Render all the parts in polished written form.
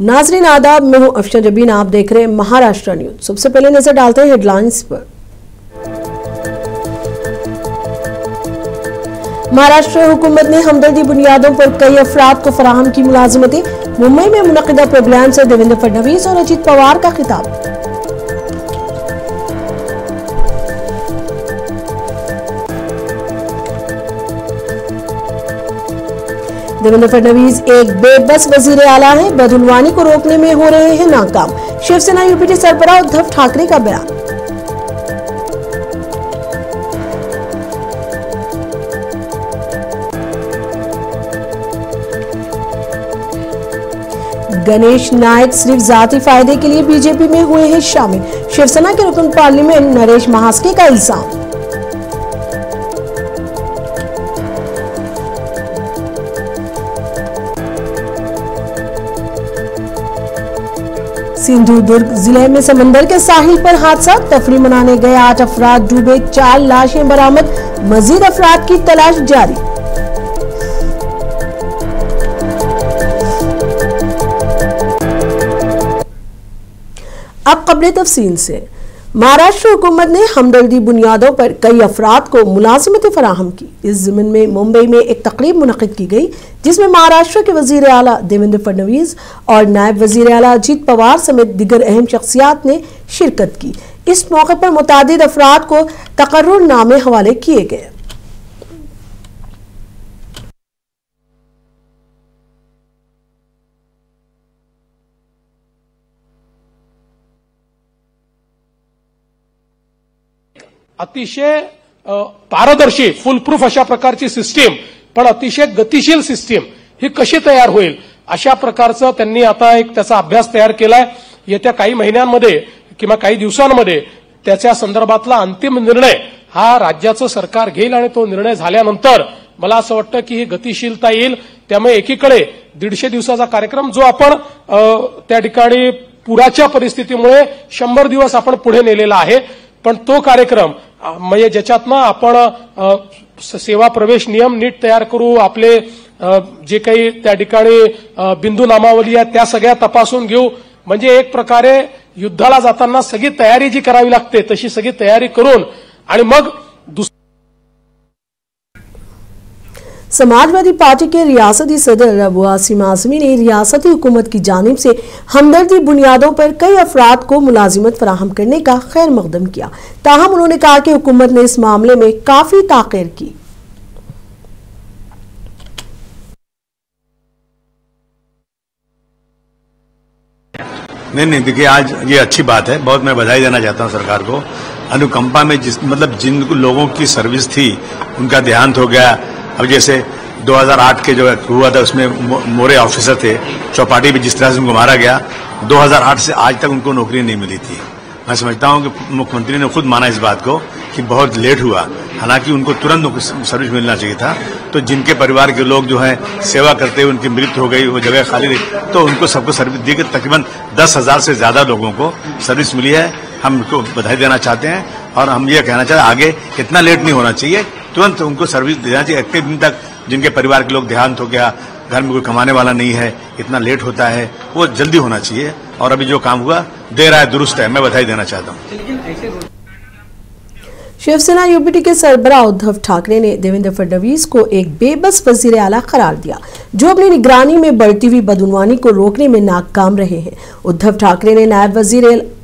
नाजरीन आदाब, मैं हूं अफशा जबीन। आप देख रहे हैं महाराष्ट्र न्यूज। सबसे पहले नजर डालते हैं हेडलाइंस पर। महाराष्ट्र हुकूमत ने हमदर्दी बुनियादों पर कई अफराद को फराहम की मुलाजिमतें। मुंबई में मुनक़िदा प्रोग्राम से देवेंद्र फडणवीस और अजित पवार का खिताब। देवेंद्र फडणवीस एक बेबस वजीर आला है, बदउनवानी को रोकने में हो रहे हैं नाकाम। शिवसेना यूपीटी सरबराह उद्धव ठाकरे का बयान। गणेश नायक सिर्फ जाती फायदे के लिए बीजेपी में हुए हैं शामिल। शिवसेना के रुकन पार्लियामेंट नरेश महास्के का इल्जाम। सिंधुदुर्ग जिले में समंदर के साहिल पर हादसा, तफरी मनाने गए 8 अफराद डूबे, 4 लाशें बरामद, मजीद अफराद की तलाश जारी। अब खबरें तफसील से। महाराष्ट्र हुकूमत ने हमदर्दी बुनियादों पर कई अफराद को मुलाजिमतें फराहम की। इस ज़िम्न में मुंबई में एक तकरीब मुनक़िद की गई जिसमें महाराष्ट्र के वज़ीर आला देवेंद्र फडणवीस और नायब वज़ीर आला अजित पवार समेत दीगर अहम शख्सियात ने शिरकत की। इस मौके पर मुतादिद अफराद को तकर्रुरनामे हवाले किए गए। अतिशय पारदर्शी फुलप्रूफ अशा प्रकारची सिस्टीम, पण अतिशय गतिशील सिस्टीम ही कशी तयार होईल अशा प्रकारचं त्यांनी आता एक त्याचा अभ्यास तयार केलाय। येत्या काही महिन्यांमध्ये किंवा काही दिवसांमध्ये त्याच्या संदर्भातला अंतिम निर्णय हा राज्याचं सरकार घेईल आणि तो निर्णय झाल्यानंतर मला असं वाटतं की ही गतिशीलता येईल। त्यामुळे एकीकडे 150 दिवसाचा कार्यक्रम जो आपण त्या ठिकाणी पुराच्या परिस्थितीमुळे 100 दिवस आपण पुढे नेलेला आहे, पण तो कार्यक्रम म्हणजे ज्याच्यातनं आपण सेवा प्रवेश नियम नीट तयार करू, आपले जे काही त्या ठिकाणी बिंदू नामावली आहे त्या सगळ्या तपासून घेऊ, म्हणजे एक प्रकारे युद्धाला जाताना सगळी तयारी जी करावी लागते तशी सगळी तयारी करून आणि मग समाजवादी पार्टी के रियासती सदर अबू आसिम आजमी ने रियासती हुकूमत की जानिब से हमदर्दी बुनियादों पर कई अफराद को मुलाजिमत फराहम करने का खैर मकदम किया। ताहम उन्होंने कहा कि हुकूमत ने इस मामले में काफी ताक़ीर की। नहीं देखिए, आज ये अच्छी बात है, बहुत मैं बधाई देना चाहता हूं सरकार को। अनुकंपा में जिन लोगों की सर्विस थी उनका देहांत हो गया। अब जैसे 2008 के जो हुआ था उसमें मोरे ऑफिसर थे, चौपाटी में जिस तरह से उनको मारा गया, 2008 से आज तक उनको नौकरी नहीं मिली थी। मैं समझता हूं कि मुख्यमंत्री ने खुद माना इस बात को कि बहुत लेट हुआ, हालांकि उनको तुरंत सर्विस मिलना चाहिए था। तो जिनके परिवार के लोग जो है सेवा करते हुए उनकी मृत्यु हो गई, वो जगह खाली रही, तो उनको सबको सर्विस दी गई। तकरीबन 10,000 से ज्यादा लोगों को सर्विस मिली है। हम उनको बधाई देना चाहते हैं और हम ये कहना चाहते हैं आगे इतना लेट नहीं होना चाहिए, तुरंत उनको सर्विस देना चाहिए। इतने दिन तक जिनके परिवार के लोग देहांत हो गया, घर में कोई कमाने वाला नहीं है, इतना लेट होता है, वो जल्दी होना चाहिए। और अभी जो काम हुआ देर है दुरुस्त है, मैं बधाई देना चाहता हूँ। शिवसेना यूपीटी के सरबराह उद्धव ठाकरे ने देवेंद्र फडणवीस को एक बेबस वजीर आला करार दिया जो अपनी निगरानी में बढ़ती हुई बदउनवानी को रोकने में नाकाम रहे हैं। उद्धव ठाकरे ने नायब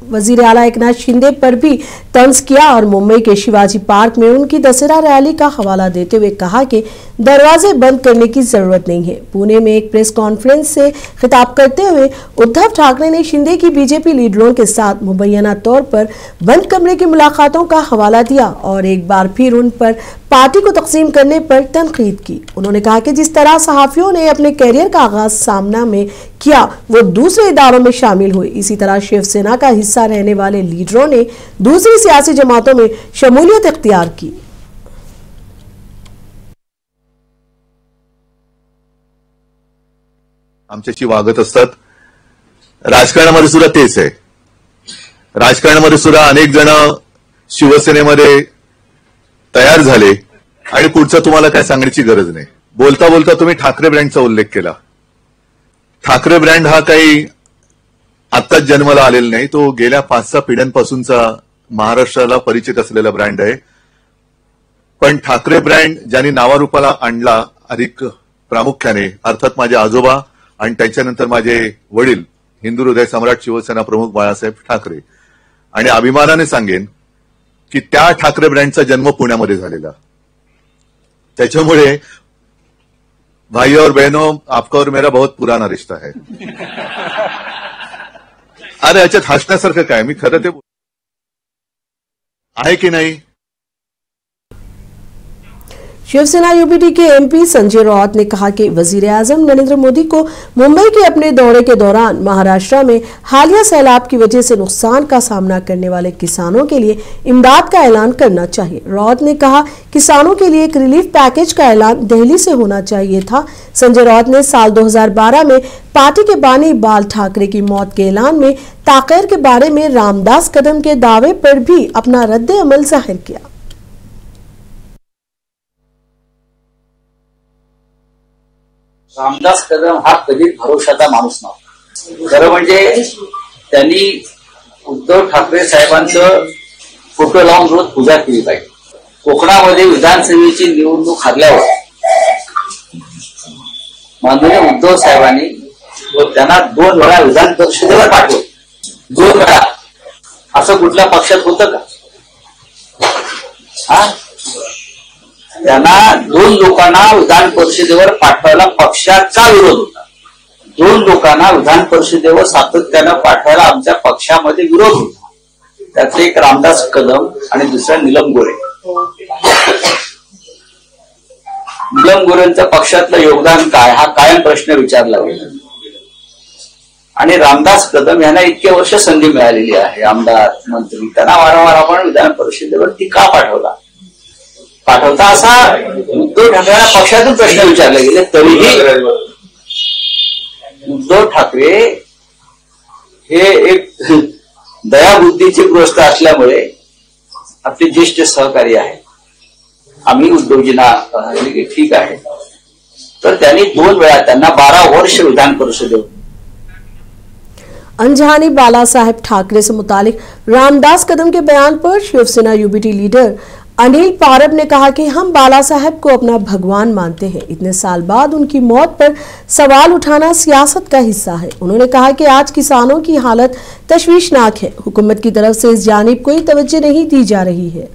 वजीर आला एकनाथ शिंदे पर भी तंज किया और मुंबई के शिवाजी पार्क में उनकी दशहरा रैली का हवाला देते हुए कहा कि दरवाजे बंद करने की जरूरत नहीं है। पुणे में एक प्रेस कॉन्फ्रेंस से खिताब करते हुए उद्धव ठाकरे ने शिंदे की बीजेपी लीडरों के साथ मुबैना तौर पर बंद कमरे की मुलाकातों का हवाला दिया और एक बार फिर उन पर पार्टी को तकसीम करने पर तनकीद की। उन्होंने कहा कि जिस तरह सहाफियों ने अपने कैरियर का आगाज सामना में किया वो दूसरे इदारों में शामिल हुए, इसी तरह शिवसेना का हिस्सा रहने वाले लीडरों ने दूसरी सियासी जमातों में शमूलियत इख्तियार की। आमच्याशी वागत असतात, राजकारणामध्ये सुद्धा तेच आहे. राजकारणामध्ये सुद्धा अनेक जण शिवसेनेमध्ये तयार झाले आणि पुढचं तुम्हाला काय सांगण्याची गरज नाही. बोलता बोलता तुम्ही ठाकरे ब्रँडचा उल्लेख केला. ठाकरे ब्रँड हा काही आत्ताच जन्माला आलेला नाही, तो गेल्या 5-6 पिढ्यांपासूनचा महाराष्ट्राला परिचित असलेला ब्रँड आहे. पण ठाकरे ब्रँड ज्यांनी नावारूपाला आणला अधिक प्रामुख्याने अर्थात माझे आजोबा आणि त्याच्यानंतर माझे वडील हिंदू हृदय सम्राट शिवसेना प्रमुख बाळासाहेब ठाकरे. आणि अभिमानाने सांगेन की त्या ठाकरे ब्रँडचा जन्म पुण्यामध्ये झालेला. त्याच्यामुळे भाई और बहनों, आपका और मेरा बहुत पुराना रिश्ता है. अरे याच्यात हसण्यासारखं काय, मी खरं ते आहे की नाही. शिवसेना यूपीटी के एमपी संजय राउत ने कहा कि वजीर-ए-आजम नरेंद्र मोदी को मुंबई के अपने दौरे के दौरान महाराष्ट्र में हालिया सैलाब की वजह से नुकसान का सामना करने वाले किसानों के लिए इमदाद का ऐलान करना चाहिए. राउत ने कहा किसानों के लिए एक रिलीफ पैकेज का ऐलान दिल्ली से होना चाहिए था. संजय राउत ने साल 2012 में पार्टी के बानी बाल ठाकरे की मौत के ऐलान में ताक़ीर के बारे में रामदास कदम के दावे पर भी अपना रद्द अमल जाहिर किया. रामदास कदम हा कधीच भरोशाचा माणूस नव्हता. खरं म्हणजे त्यांनी उद्धव ठाकरे साहेबांचं फोटो लावून रोज पूजा केली पाहिजे. कोकणामध्ये विधानसभेची निवडणूक हरल्यावर माननीय उद्धव साहेबांनी त्यांना 2 वेळा विधान परिषदेवर पाठवलं. 2 वेळा. असं कुठल्या पक्षात होतं का? त्यांना 2 लोकांना विधान परिषदेवर पाठवायला पक्षाचा विरोध होता. 2 लोकांना विधान परिषदेवर सातत्यानं पाठवायला आमच्या पक्षामध्ये विरोध होता. त्यातले एक रामदास कदम आणि दुसरा नीलम गोरे. नीलम गोरेंचं पक्षातलं योगदान काय हा कायम प्रश्न विचारला गेला. आणि रामदास कदम यांना इतके वर्ष संधी मिळालेली आहे, आमदार मंत्री, त्यांना वारंवार आपण विधान परिषदेवरती का पाठवता असा उद्धव ठाकरेंना पक्षातून प्रश्न विचारले गेले. तरीही उद्धव ठाकरे हे एक दयाबुद्धीची गोष्ट असल्यामुळे आपले ज्येष्ठ सहकारी आहे. आम्ही उद्धवजींना ठीक आहे, तर त्यांनी 2 वेळा त्यांना 12 वर्ष विधान परिषदेवर. अनजानी बाला साहेब ठाकरे से मुतालिक रामदास कदम के बयान पर शिवसेना यूपीटी लीडर अनिल पारब ने कहा कि हम बाला साहब को अपना भगवान मानते हैं. इतने साल बाद उनकी मौत पर सवाल उठाना सियासत का हिस्सा है. उन्होंने कहा कि आज किसानों की हालत तशवीशनाक है. हुकूमत की तरफ से इस जानिब कोई तवज्जो नहीं दी जा रही है.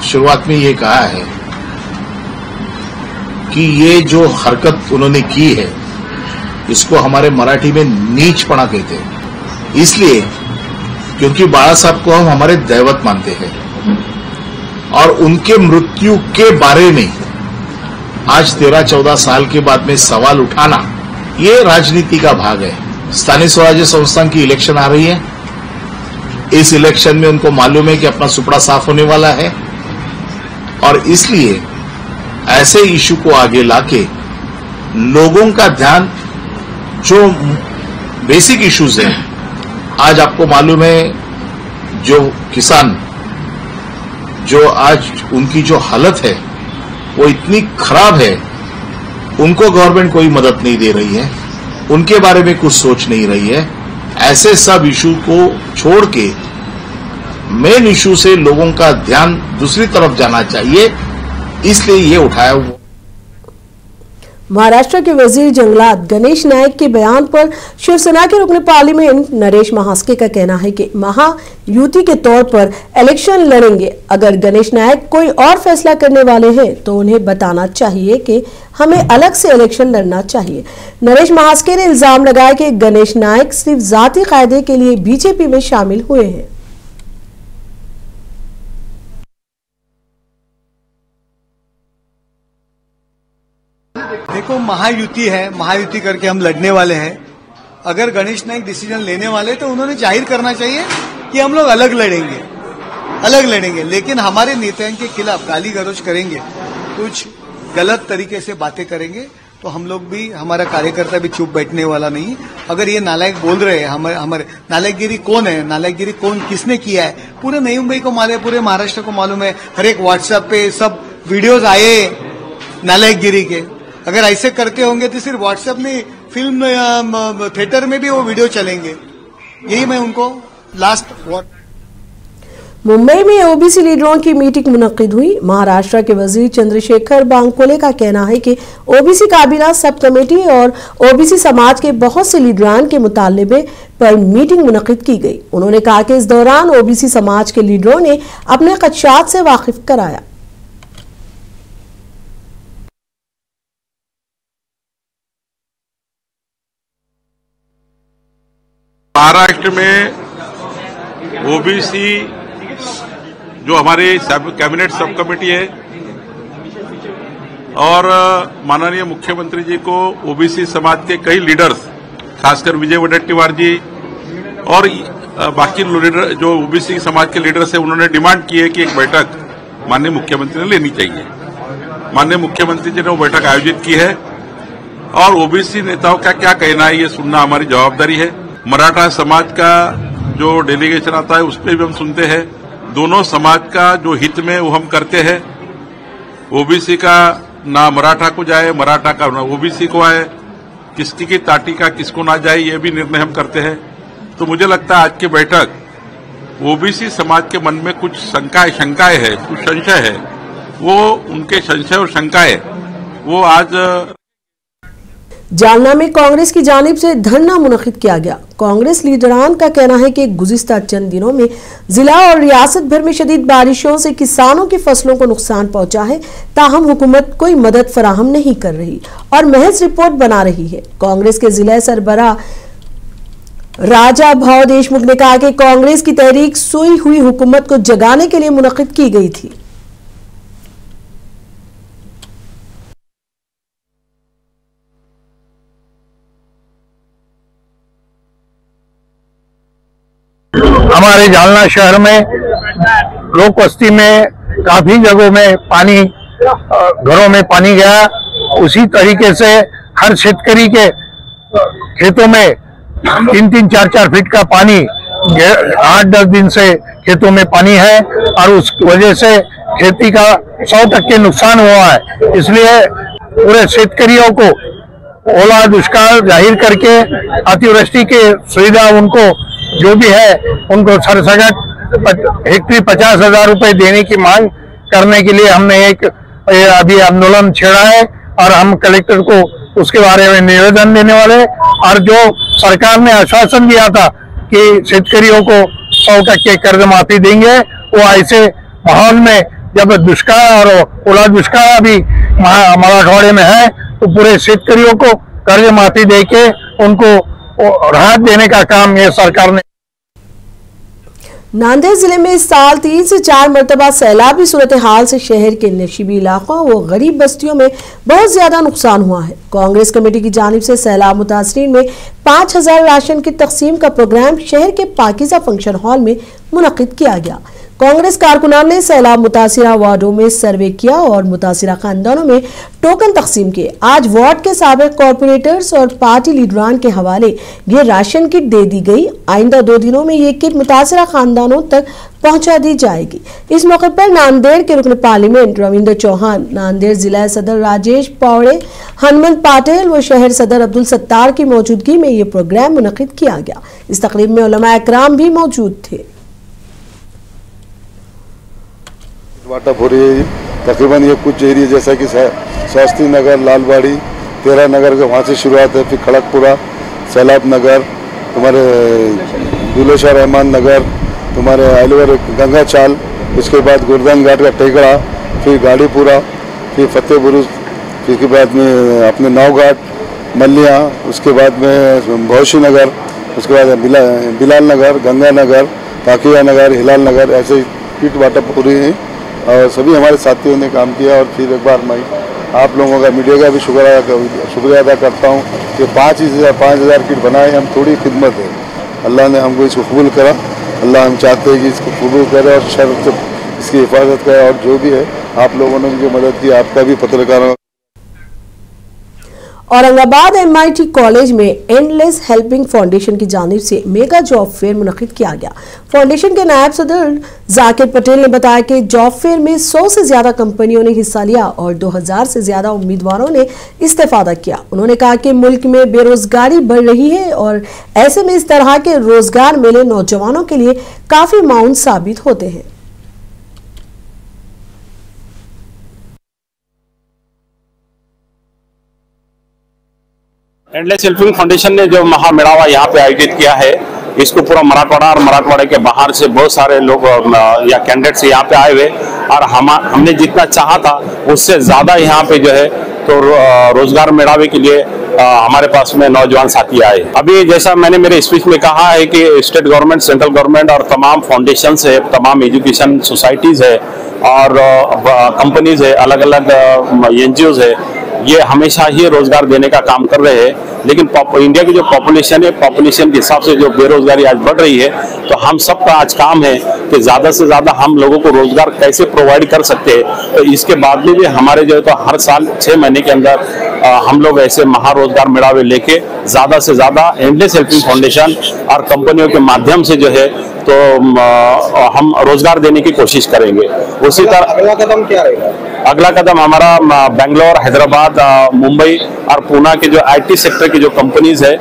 शुरुआत में ये कहा है कि ये जो हरकत उन्होंने की है इसको हमारे मराठी में नीचपना कहते हैं. इसलिए क्योंकि बाला साहब को हम हमारे दैवत मानते हैं और उनके मृत्यु के बारे में आज 13-14 साल के बाद में सवाल उठाना ये राजनीति का भाग है. स्थानीय स्वराज्य संस्थान की इलेक्शन आ रही है. इस इलेक्शन में उनको मालूम है कि अपना सुपड़ा साफ होने वाला है और इसलिए ऐसे इशू को आगे लाके लोगों का ध्यान जो बेसिक इश्यूज हैं, आज आपको मालूम है जो किसान जो आज उनकी जो हालत है वो इतनी खराब है, उनको गवर्नमेंट कोई मदद नहीं दे रही है, उनके बारे में कुछ सोच नहीं रही है. ऐसे सब इशू को छोड़ के मेन इशू से लोगों का ध्यान दूसरी तरफ जाना चाहिए, इसलिए ये उठाया हुआ. महाराष्ट्र के वजीर जंगलात गणेश नायक के बयान पर शिवसेना के रुकने पार्लियामेंट नरेश महास्के का कहना है कि महायुति के तौर पर इलेक्शन लड़ेंगे. अगर गणेश नायक कोई और फैसला करने वाले हैं तो उन्हें बताना चाहिए कि हमें अलग से इलेक्शन लड़ना चाहिए. नरेश महास्के ने इल्जाम लगाया कि गणेश नायक सिर्फ जाती कायदे के लिए बीजेपी में शामिल हुए हैं. देखो, महायुति है, महायुति करके हम लड़ने वाले हैं. अगर गणेश नायक डिसीजन लेने वाले तो उन्होंने जाहिर करना चाहिए कि हम लोग अलग लड़ेंगे. अलग लड़ेंगे, लेकिन हमारे नेताओं के खिलाफ गाली गलौज करेंगे, कुछ गलत तरीके से बातें करेंगे तो हम लोग भी, हमारा कार्यकर्ता भी चुप बैठने वाला नहीं। अगर ये नालायक बोल रहे हैं, हमारे नालायकगिरी कौन है, नालायकगिरी कौन किसने किया है, पूरे नई मुंबई को मालूम है, पूरे महाराष्ट्र को मालूम है। हर एक व्हाट्सएप पे सब वीडियोज आए नालायकगिरी के। अगर ऐसे करते होंगे तो सिर्फ व्हाट्सएप में, फिल्म थिएटर में भी वो वीडियो चलेंगे। यही मैं उनको लास्ट मुंबई में ओबीसी लीडरों की मीटिंग मुनक्किद हुई। महाराष्ट्र के वजीर चंद्रशेखर बावनकुले का कहना है कि ओबीसी काबीना सब कमेटी और ओबीसी समाज के बहुत से लीडरान के मुतालबे पर मीटिंग मुनक्किद की गई। उन्होंने कहा कि इस दौरान ओबीसी समाज के लीडरों ने अपने खदशात से वाकिफ कराया। महाराष्ट्र में ओबीसी जो हमारे कैबिनेट सब कमेटी है और माननीय मुख्यमंत्री जी को ओबीसी समाज के कई लीडर्स, खासकर विजय वडेट्टीवार जी और बाकी लीडर जो ओबीसी समाज के लीडर्स है, उन्होंने डिमांड की है कि एक बैठक माननीय मुख्यमंत्री ने लेनी चाहिए। माननीय मुख्यमंत्री जी ने वो बैठक आयोजित की है और ओबीसी नेताओं का क्या कहना है ये सुनना हमारी जवाबदारी है। मराठा समाज का जो डेलीगेशन आता है उस पर भी हम सुनते हैं। दोनों समाज का जो हित में वो हम करते हैं। ओबीसी का ना मराठा को जाए, मराठा का ना ओबीसी को आए, किसकी की ताटी का किसको ना जाए, ये भी निर्णय हम करते हैं। तो मुझे लगता है आज की बैठक ओबीसी समाज के मन में कुछ शंकाएं है, कुछ संशय है, वो उनके संशय और शंकाएं वो आज जालना में कांग्रेस की जानिब से धरना मुनक्किद किया गया। कांग्रेस लीडरान का कहना है कि गुज़िश्ता चंद दिनों में जिला और रियासत भर में शदीद बारिशों से किसानों की फसलों को नुकसान पहुंचा है, ताहम हुकूमत कोई मदद फराहम नहीं कर रही और महज रिपोर्ट बना रही है। कांग्रेस के जिला सरबराह राजा भाव देशमुख ने कहा कि कांग्रेस की तहरीक सोई हुई हुकूमत को जगाने के लिए मुनक्किद की गई थी। हमारे जालना शहर में लोक बस्ती में काफी जगहों में पानी, घरों में पानी गया। उसी तरीके से हर शेतकरी के खेतों में 3-3, 4-4 फीट का पानी 8-10 दिन से खेतों में पानी है और उस वजह से खेती का 100% नुकसान हुआ है। इसलिए पूरे शेतकरियों को ओला दुष्काल जाहिर करके अतिवृष्टि की सुविधा उनको जो भी है उनको सरसगट हेक्टेयर 50,000 रुपए देने की मांग करने के लिए हमने एक अभी आंदोलन छेड़ा है और हम कलेक्टर को उसके बारे में निवेदन देने वाले। और जो सरकार ने आश्वासन दिया था कि शेतकरियों को 100% कर्ज माफी देंगे, वो ऐसे माहौल में जब दुष्काल और ओला दुष्काल अभी मराठवाड़े में है तो पूरे शेतकरियों को कर्ज माफी देके उनको राहत देने का काम ये सरकार ने। नांदेड़ जिले में इस साल 3 से 4 मरतबा सैलाबी सूरत हाल से शहर के नशीबी इलाकों व गरीब बस्तियों में बहुत ज्यादा नुकसान हुआ है। कांग्रेस कमेटी की जानिब से सैलाब मुतासरीन में 5,000 राशन की तकसीम का प्रोग्राम शहर के पाकिजा फंक्शन हॉल में मुनक्किद किया गया। कांग्रेस कारकुनान ने सैलाब मुतासिरा वार्डों में सर्वे किया और मुतासिरा खानदानों में टोकन तकसीम किए। आज वार्ड के साबिक कॉर्पोरेटर्स और पार्टी लीडरान के हवाले ये राशन किट दे दी गई। आइंदा 2 दिनों में ये किट मुतासिरा खानदानों तक पहुंचा दी जाएगी। इस मौके पर नांदेड़ के रुकन पार्लियामेंट रविंद्र चौहान, नांदेड़ जिला सदर राजेश पौड़े, हनुमंत पाटिल व शहर सदर अब्दुल सत्तार की मौजूदगी में ये प्रोग्राम मुनक्किद किया गया। इस तकरीब में उलमा इकराम भी मौजूद थे। वाटप हो रही है तकरीबन ये कुछ एरिया जैसा कि शास्त्री नगर, लालबाड़ी, 13 नगर के वहाँ से शुरुआत है, फिर खड़गपुरा, सैलाब नगर, तुम्हारे दुलेशाह रहमान नगर, तुम्हारे अलवर गंगा चाल, उसके बाद गुरदान घाट का टेकड़ा, फिर गाड़ीपुरा, फिर फतेहपुर, फिर के बाद में अपने नावघाट, मल्लिया, उसके बाद में भौशी नगर, उसके बाद बिलाल नगर, गंगा नगर, पाकिया नगर, हिलाल नगर, ऐसे किट वाटप हो रही है और सभी हमारे साथियों ने काम किया। और फिर एक बार मैं आप लोगों का, मीडिया का भी शुक्रिया अदा करता हूँ कि 5,000 किट बनाए। हम थोड़ी खिदमत है, अल्लाह ने हमको इसको कबूल करा अल्लाह हम चाहते हैं कि इसको कबूल करे और शर से इसकी हिफाजत करे। और जो भी है आप लोगों ने मुझे मदद की, आपका भी पत्रकारों। औरंगाबाद MIT कॉलेज में एंडलेस हेल्पिंग फाउंडेशन की जानिब से मेगा जॉब फेयर मुनक्किद किया गया। फाउंडेशन के नायब सदर जाकिर पटेल ने बताया कि जॉब फेयर में 100 से ज्यादा कंपनियों ने हिस्सा लिया और 2000 से ज्यादा उम्मीदवारों ने इस्तेफादा किया। उन्होंने कहा कि मुल्क में बेरोजगारी बढ़ रही है और ऐसे में इस तरह के रोजगार मेले नौजवानों के लिए काफी माउन साबित होते हैं। एंडलेस हेल्पिंग फाउंडेशन ने जो महामेड़ावा यहाँ पे आयोजित किया है, इसको पूरा मराठवाड़ा और मराठवाड़े के बाहर से बहुत सारे लोग या कैंडिडेट्स यहाँ पे आए हुए और हमने जितना चाहा था उससे ज्यादा यहाँ पे जो है तो रोजगार मेड़ावे के लिए हमारे पास में नौजवान साथी आए। अभी जैसा मैंने मेरे स्पीच में कहा है कि स्टेट गवर्नमेंट, सेंट्रल गवर्नमेंट और तमाम फाउंडेशंस है, तमाम एजुकेशन सोसाइटीज है और कंपनीज है, अलग अलग NGOs है, ये हमेशा ही रोजगार देने का काम कर रहे हैं। लेकिन इंडिया की जो पॉपुलेशन है, पॉपुलेशन के हिसाब से जो बेरोजगारी आज बढ़ रही है, तो हम सबका आज काम है कि ज्यादा से ज्यादा हम लोगों को रोजगार कैसे प्रोवाइड कर सकते हैं। तो इसके बाद में भी हमारे जो है तो हर साल 6 महीने के अंदर हम लोग ऐसे महारोजगार मेड़ावे लेके ज्यादा से ज्यादा एंडलेस हेल्पिंग फाउंडेशन और कंपनियों के माध्यम से जो है तो हम रोजगार देने की कोशिश करेंगे। उसी तरह अगला कदम क्या रहेगा? अगला कदम हमारा बेंगलोर, हैदराबाद, मुंबई और पुणे के जो IT सेक्टर की जो कंपनीज है,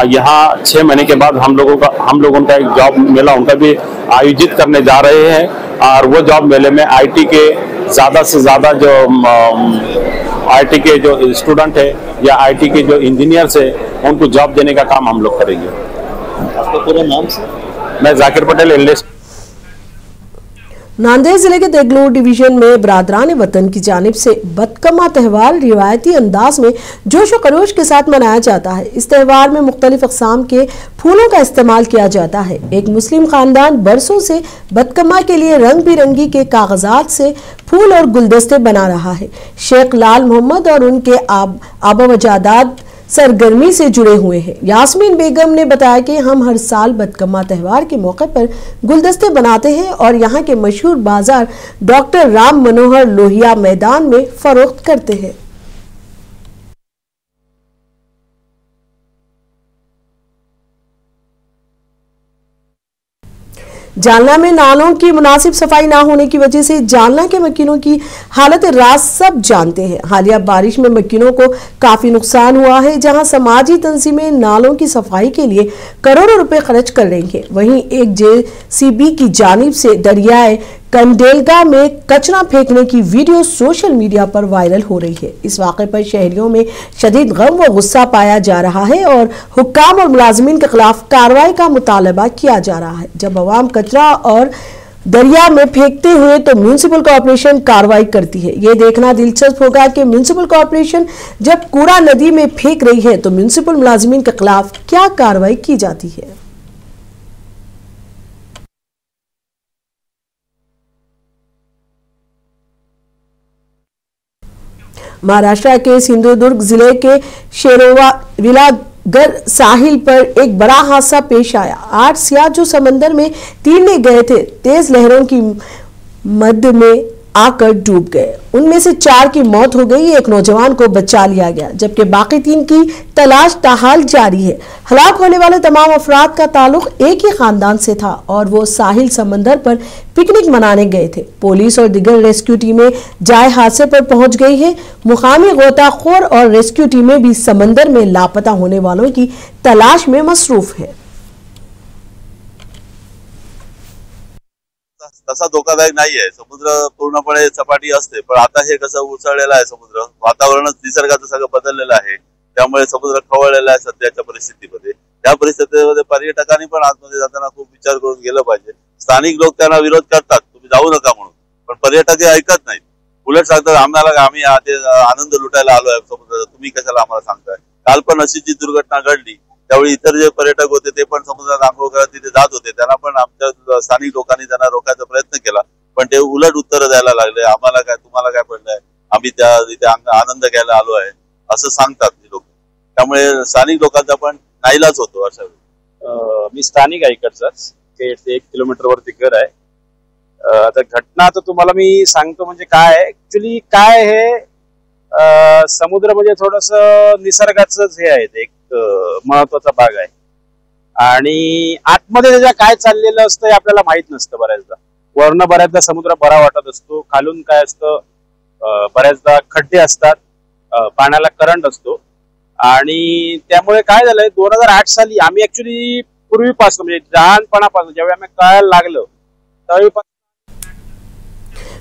यहाँ 6 महीने के बाद हम लोगों का एक जॉब मेला उनका भी आयोजित करने जा रहे हैं और वो जॉब मेले में IT के ज्यादा से ज्यादा जो IT के जो स्टूडेंट है या IT के जो इंजीनियर्स है उनको जॉब देने का काम हम लोग करेंगे। आपका पूरा नाम सर? मैं जाकिर पटेल, एंडलेस। नांदेड़ जिले के देगलूर डिवीजन में बरादरान वतन की जानिब से बदकमा त्यौहार रिवायती अंदाज में जोश व खरोश के साथ मनाया जाता है। इस त्यौहार में मुख्तलिफ अक़साम के फूलों का इस्तेमाल किया जाता है। एक मुस्लिम खानदान बरसों से बदकमा के लिए रंग बिरंगी के कागजात से फूल और गुलदस्ते बना रहा है। शेख लाल मोहम्मद और उनके आबा वजादाद सरगर्मी से जुड़े हुए हैं। यास्मीन बेगम ने बताया कि हम हर साल बदकमा त्यौहार के मौके पर गुलदस्ते बनाते हैं और यहाँ के मशहूर बाजार डॉक्टर राम मनोहर लोहिया मैदान में फरोख्त करते हैं। जालना में नालों की मुनासिब सफाई ना होने की वजह से जालना के मकीनों की हालत राज सब जानते हैं। हालिया बारिश में मकीनों को काफी नुकसान हुआ है। जहां समाजी तंजीमें नालों की सफाई के लिए करोड़ों रुपए खर्च कर रही हैं, वहीं एक JCB की जानिब से दरियाए कंडेलगा में कचरा फेंकने की वीडियो सोशल मीडिया पर वायरल हो रही है। इस वाक़े पर शहरियों में शदीद गम व गुस्सा पाया जा रहा है और हुक्काम और मुलाजिमीन के खिलाफ कार्रवाई का मुतालबा किया जा रहा है। जब अवाम कचरा और दरिया में फेंकते हुए तो म्यूनिसिपल कॉर्पोरेशन कार्रवाई करती है। ये देखना दिलचस्प होगा कि म्यूनिसिपल कॉर्पोरेशन जब कूड़ा नदी में फेंक रही है तो म्यूनिसिपल मुलाजिमीन के खिलाफ क्या कार्रवाई की जाती है। महाराष्ट्र के सिंधुदुर्ग जिले के शेरोविलागर साहिल पर एक बड़ा हादसा पेश आया। 8 सियाह जो समंदर में तैरने गए थे, तेज लहरों की मध्य में आकर डूब गए। उनमें से 4 की मौत हो गई, एक नौजवान को बचा लिया गया, जबकि बाकी 3 की तलाश ताहाल जारी है। हलाक होने वाले तमाम अफराद का ताल्लुक एक ही खानदान से था और वो साहिल समंदर पर पिकनिक मनाने गए थे। पुलिस और दीगर रेस्क्यू टीमें जाए हादसे पर पहुंच गई है। मुकामी गोताखोर और रेस्क्यू टीमें भी समंदर में लापता होने वालों की तलाश में मसरूफ है। तसा धोकादायक नाहीये, समुद्र पूर्णपणे सपाटी असते, पण आता हे कसं उसळलेलं आहे समुद्र, वातावरणच निसर्गाचं सगळं बदललेलं आहे, त्यामुळे समुद्र खवळलेला आहे सध्याच्या परिस्थितीमध्ये। त्या परिस्थितीमध्ये पर्यटकांनी पण आतमध्ये जाताना खूप विचार करून गेलं पाहिजे। स्थानिक लोक त्यांना विरोध करतात, तुम्ही जाऊ नका म्हणून, पण पर्यटक हे ऐकत नाहीत, उलट सांगतात आम्ही आनंद लुटायला आलो आहे समुद्राचा, तुम्ही कशाला आम्हाला सांगताय। काल पण अशी जी दुर्घटना घडली त्यावेळी इतर जे पर्यटक होते ते पण समुद्रात आंघोळ करत तिथे जात होते, त्यांना पण आमच्या स्थानिक लोकांनी त्यांना रोखायचा प्रयत्न केला, पण ते उलट उत्तर द्यायला लागले, आम्हाला काय तुम्हाला काय पडलंय, आम्ही तिथे आनंद घ्यायला आलो आहे असं सांगतात लोक। त्यामुळे स्थानिक लोकांचा पण नाईलाज होतो अशा वेळी। मी स्थानिक आहे इकडचाच, इतके 1 किलोमीटरवरती घर आहे. आता घटना आता तुम्हाला मी सांगतो म्हणजे काय आहे ऍक्च्युली काय हे समुद्र म्हणजे थोडस निसर्गाचंच हे आहे ते एक महत्वाचा भाग आहे आणि आतमध्ये त्याच्या काय चाललेलं असतं हे आपल्याला माहित नसतं बऱ्याचदा. वरनं बऱ्याचदा समुद्र बरा वाटत असतो, खालून काय असतं बऱ्याचदा खड्डे असतात, पाण्याला करंट असतो आणि त्यामुळे काय झालंय 2008 साली आम्ही ऍक्च्युली पूर्वीपासून म्हणजे लहानपणापासून जेव्हा आम्ही कळायला लागलो त्यावेळी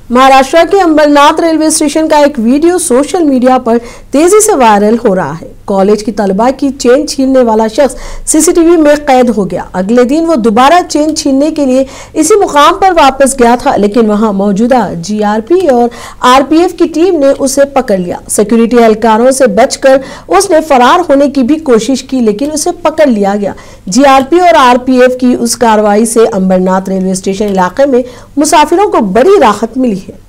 महाराष्ट्र के अंबरनाथ रेलवे स्टेशन का एक वीडियो सोशल मीडिया पर तेजी से वायरल हो रहा है। कॉलेज की तलबा की चेन छीनने वाला शख्स सीसीटीवी में कैद हो गया। अगले दिन वो दोबारा चेन छीनने के लिए इसी मुकाम पर वापस गया था, लेकिन वहां मौजूदा जीआरपी और आरपीएफ की टीम ने उसे पकड़ लिया। सिक्योरिटी एहलकारों से बचकर उसने फरार होने की भी कोशिश की, लेकिन उसे पकड़ लिया गया। जीआरपी और आरपीएफ की उस कार्रवाई से अंबरनाथ रेलवे स्टेशन इलाके में मुसाफिरों को बड़ी राहत मिली है।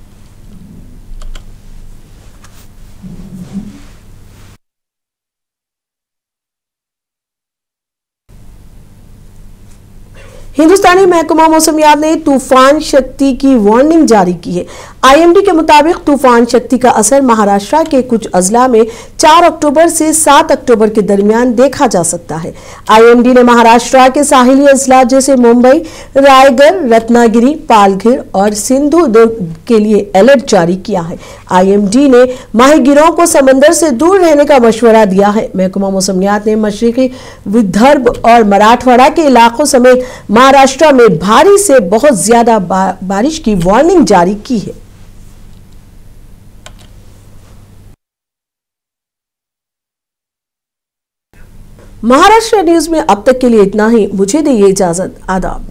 हिंदुस्तानी महकमा मौसमियात ने तूफान शक्ति की वार्निंग जारी की है। आईएमडी के मुताबिक तूफान शक्ति का असर महाराष्ट्र के कुछ अजला में 4 अक्टूबर से 7 अक्टूबर के दरमियान देखा जा सकता है। आईएमडी ने महाराष्ट्र के साहिली अजला जैसे मुंबई, रायगढ़, रत्नागिरी, पालघर और सिंधुदुर्ग के लिए अलर्ट जारी किया है। आईएमडी ने माहीगीरों को समंदर से दूर रहने का मशवरा दिया है। महकमा मौसमियात ने मशरकी विदर्भ और मराठवाड़ा के इलाकों समेत महाराष्ट्र में भारी से बहुत ज्यादा बारिश की वार्निंग जारी की है। महाराष्ट्र न्यूज में अब तक के लिए इतना ही। मुझे दीजिए इजाजत। आदाब।